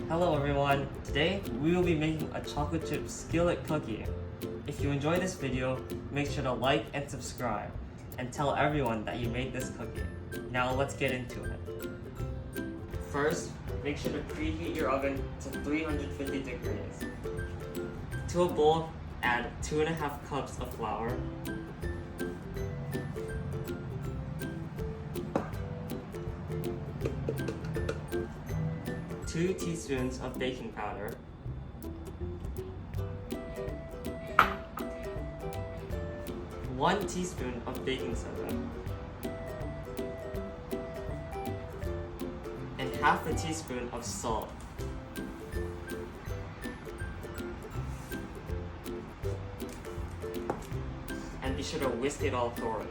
Hello everyone! Today we will be making a chocolate chip skillet cookie. If you enjoy this video, make sure to like and subscribe, and tell everyone that you made this cookie. Now let's get into it. First, make sure to preheat your oven to 350 degrees. To a bowl, add 2.5 cups of flour, 2 teaspoons of baking powder, 1 teaspoon of baking soda, and half a teaspoon of salt. And be sure to whisk it all thoroughly.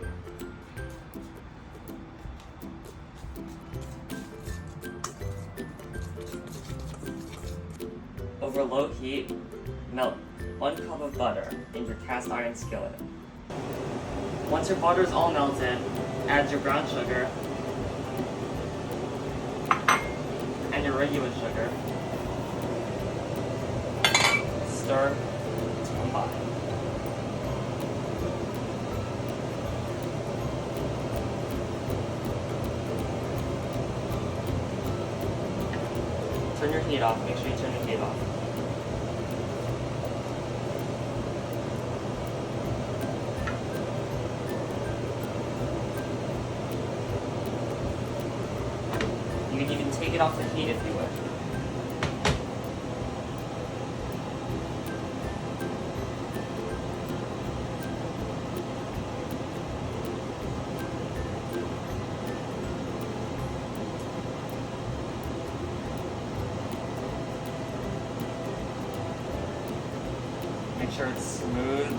Over low heat, melt 1 cup of butter in your cast iron skillet. Once your butter is all melted, add your brown sugar and your regular sugar. Stir to combine. Turn your heat off. Make sure you turn your heat off. You can even take it off the heat if you wish. Make sure it's smooth,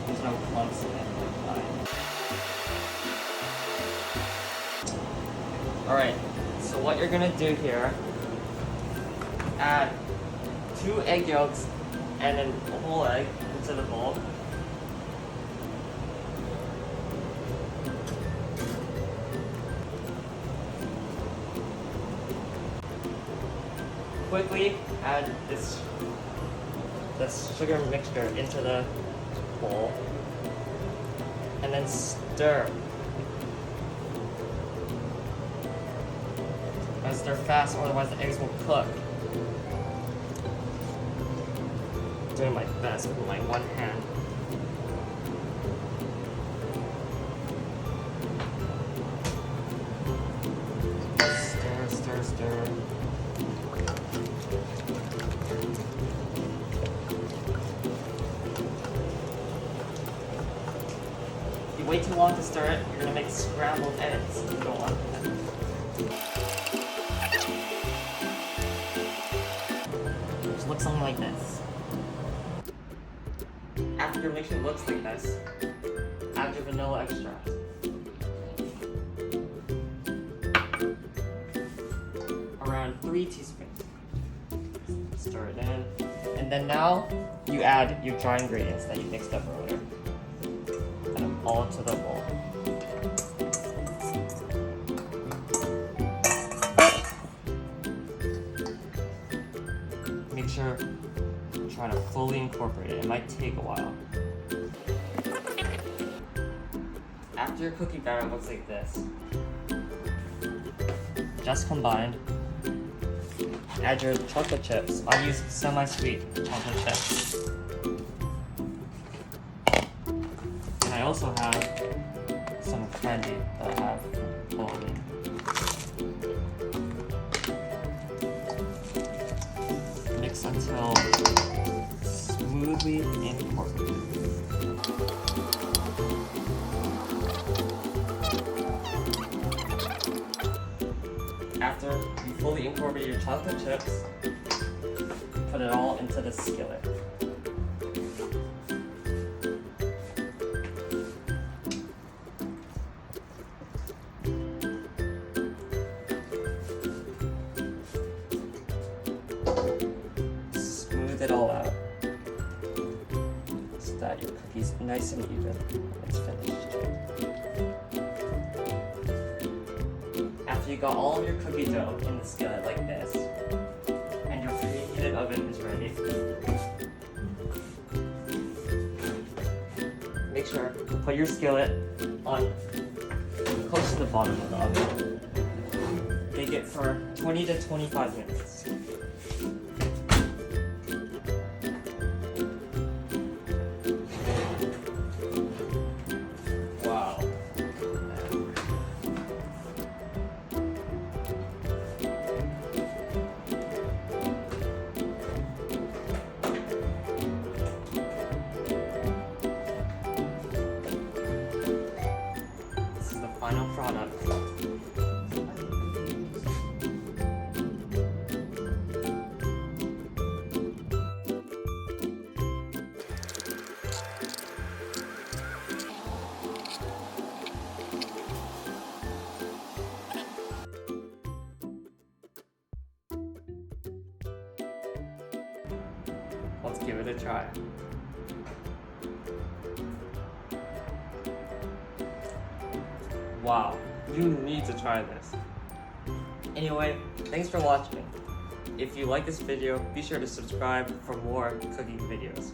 there's no clumps in it. Alright, so what you're gonna do here, add 2 egg yolks and a whole egg into the bowl. Quickly add this sugar mixture into the bowl and then stir. Stir fast, otherwise the eggs will cook. Doing my best with my one hand. Stir, stir, stir. If you wait too long to stir it, you're gonna make scrambled eggs. Go on. Looks something like this. After your mixture looks like this, add your vanilla extract. Around 3 teaspoons. Stir it in. And then now, you add your dry ingredients that you mixed up earlier. Add them all to the bowl. Make sure you try to fully incorporate it. It might take a while. After your cookie batter looks like this, just combined, add your chocolate chips. I use semi-sweet chocolate chips. And I also have some candy that I have already. Mix until smoothly incorporated. After you fully incorporate your chocolate chips, put it all into the skillet. It all out so that your cookie's nice and even when it's finished. After you got all of your cookie dough in the skillet like this, and you're preheated oven is ready. Make sure to put your skillet on close to the bottom of the oven. Bake it for 20 to 25 minutes. Wow. This is the final product. Let's give it a try. Wow, you need to try this. Anyway, thanks for watching. If you like this video, be sure to subscribe for more cooking videos.